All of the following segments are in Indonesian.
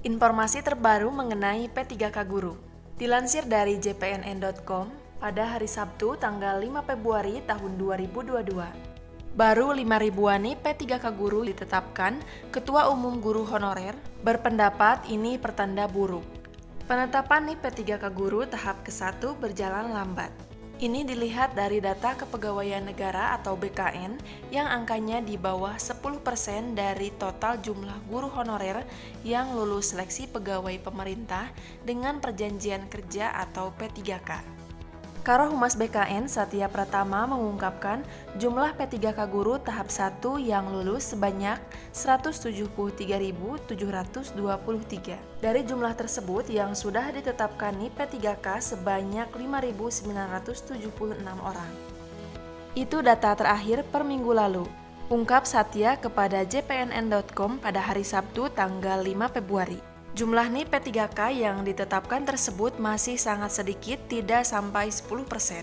Informasi terbaru mengenai P3K Guru. Dilansir dari jpnn.com, pada hari Sabtu tanggal 5 Februari tahun 2022, baru 5 ribuan P3K Guru ditetapkan. Ketua Umum Guru Honorer berpendapat ini pertanda buruk. Penetapan P3K Guru tahap ke-1 berjalan lambat. Ini dilihat dari data Kepegawaian Negara atau BKN yang angkanya di bawah 10% dari total jumlah guru honorer yang lulus seleksi pegawai pemerintah dengan perjanjian kerja atau P3K. Karohumas BKN Satya Pratama mengungkapkan jumlah P3K Guru tahap 1 yang lulus sebanyak 173.723. Dari jumlah tersebut yang sudah ditetapkan P3K sebanyak 5.976 orang. Itu data terakhir per minggu lalu, ungkap Satya kepada jpnn.com pada hari Sabtu tanggal 5 Februari. Jumlah P3K yang ditetapkan tersebut masih sangat sedikit, tidak sampai 10%.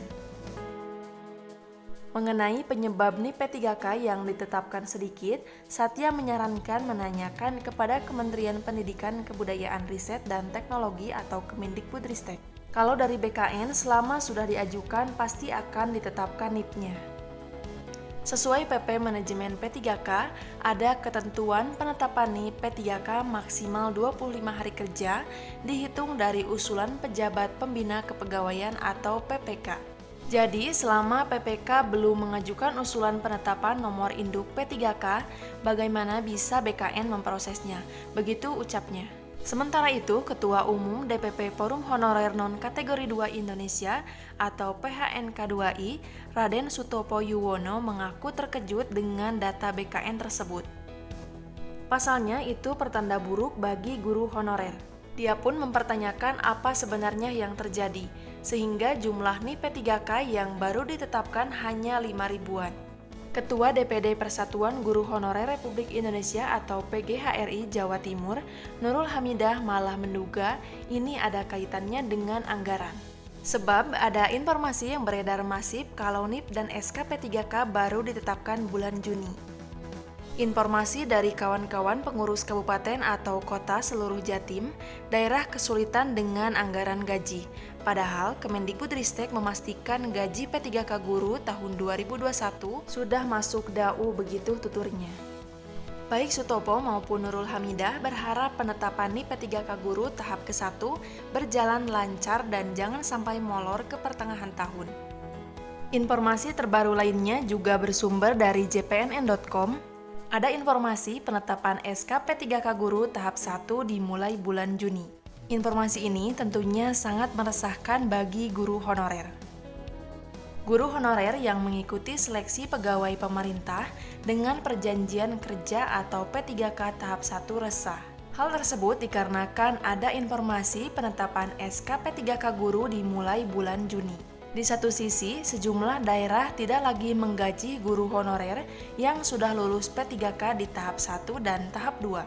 Mengenai penyebab P3K yang ditetapkan sedikit, Satya menyarankan menanyakan kepada Kementerian Pendidikan, Kebudayaan, Riset, dan Teknologi atau Kemendikbudristek. Kalau dari BKN, selama sudah diajukan pasti akan ditetapkan NIP-nya. Sesuai PP Manajemen P3K, ada ketentuan penetapan NIP P3K maksimal 25 hari kerja dihitung dari usulan pejabat pembina kepegawaian atau PPK. Jadi, selama PPK belum mengajukan usulan penetapan nomor induk P3K, bagaimana bisa BKN memprosesnya? Begitu ucapnya. Sementara itu, Ketua Umum DPP Forum Honorer Non-Kategori 2 Indonesia atau PHNK2I, Raden Sutopo Yuwono mengaku terkejut dengan data BKN tersebut. Pasalnya itu pertanda buruk bagi guru honorer. Dia pun mempertanyakan apa sebenarnya yang terjadi, sehingga jumlah P3K yang baru ditetapkan hanya 5 ribuan. Ketua DPD Persatuan Guru Honorer Republik Indonesia atau PGHRI Jawa Timur, Nurul Hamidah malah menduga ini ada kaitannya dengan anggaran. Sebab ada informasi yang beredar masif kalau NIP dan SK P3K baru ditetapkan bulan Juni. Informasi dari kawan-kawan pengurus kabupaten atau kota seluruh Jatim, daerah kesulitan dengan anggaran gaji. Padahal Kemendikbudristek memastikan gaji P3K Guru tahun 2021 sudah masuk DAU, begitu tuturnya. Baik Sutopo maupun Nurul Hamidah berharap penetapan NIP P3K Guru tahap ke-1 berjalan lancar dan jangan sampai molor ke pertengahan tahun. Informasi terbaru lainnya juga bersumber dari jpnn.com. Ada informasi penetapan SK P3K Guru tahap 1 dimulai bulan Juni. Informasi ini tentunya sangat meresahkan bagi guru honorer. Guru honorer yang mengikuti seleksi pegawai pemerintah dengan perjanjian kerja atau P3K tahap 1 resah. Hal tersebut dikarenakan ada informasi penetapan SK P3K Guru dimulai bulan Juni. Di satu sisi, sejumlah daerah tidak lagi menggaji guru honorer yang sudah lulus P3K di tahap 1 dan tahap 2.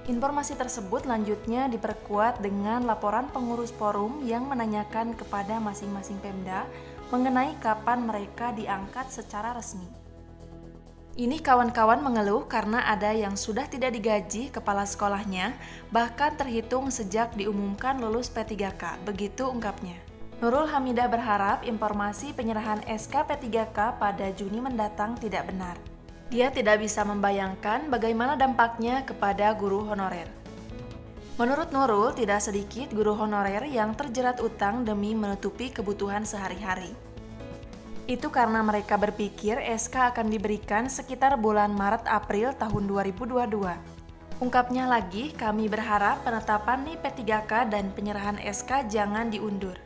Informasi tersebut lanjutnya diperkuat dengan laporan pengurus forum yang menanyakan kepada masing-masing Pemda mengenai kapan mereka diangkat secara resmi. Ini kawan-kawan mengeluh karena ada yang sudah tidak digaji kepala sekolahnya, bahkan terhitung sejak diumumkan lulus P3K, begitu ungkapnya. Nurul Hamidah berharap informasi penyerahan SK P3K pada Juni mendatang tidak benar. Dia tidak bisa membayangkan bagaimana dampaknya kepada guru honorer. Menurut Nurul, tidak sedikit guru honorer yang terjerat utang demi menutupi kebutuhan sehari-hari. Itu karena mereka berpikir SK akan diberikan sekitar bulan Maret-April tahun 2022. Ungkapnya lagi, kami berharap penetapan NIP P3K dan penyerahan SK jangan diundur.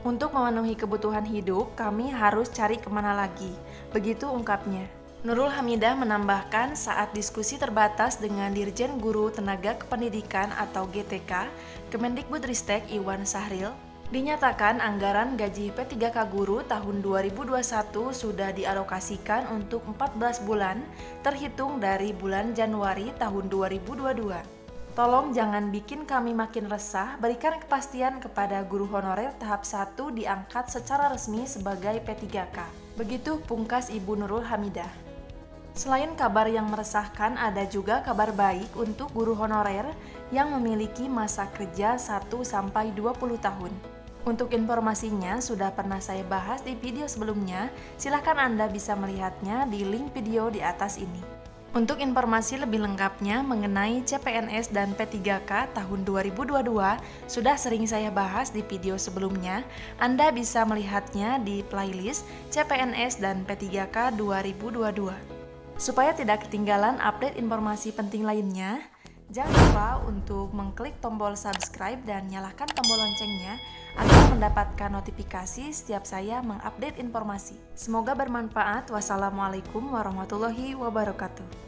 Untuk memenuhi kebutuhan hidup, kami harus cari kemana lagi, begitu ungkapnya. Nurul Hamidah menambahkan saat diskusi terbatas dengan Dirjen Guru Tenaga Kependidikan atau GTK, Kemendikbudristek Iwan Sahril, dinyatakan anggaran gaji P3K Guru tahun 2021 sudah dialokasikan untuk 14 bulan, terhitung dari bulan Januari tahun 2022. Tolong jangan bikin kami makin resah, berikan kepastian kepada guru honorer tahap 1 diangkat secara resmi sebagai P3K. Begitu pungkas Ibu Nurul Hamidah. Selain kabar yang meresahkan, ada juga kabar baik untuk guru honorer yang memiliki masa kerja 1-20 tahun. Untuk informasinya, sudah pernah saya bahas di video sebelumnya, silahkan Anda bisa melihatnya di link video di atas ini. Untuk informasi lebih lengkapnya mengenai CPNS dan P3K tahun 2022, sudah sering saya bahas di video sebelumnya. Anda bisa melihatnya di playlist CPNS dan P3K 2022. Supaya tidak ketinggalan update informasi penting lainnya, jangan lupa untuk mengklik tombol subscribe dan nyalakan tombol loncengnya agar mendapatkan notifikasi setiap saya mengupdate informasi. Semoga bermanfaat. Wassalamualaikum warahmatullahi wabarakatuh.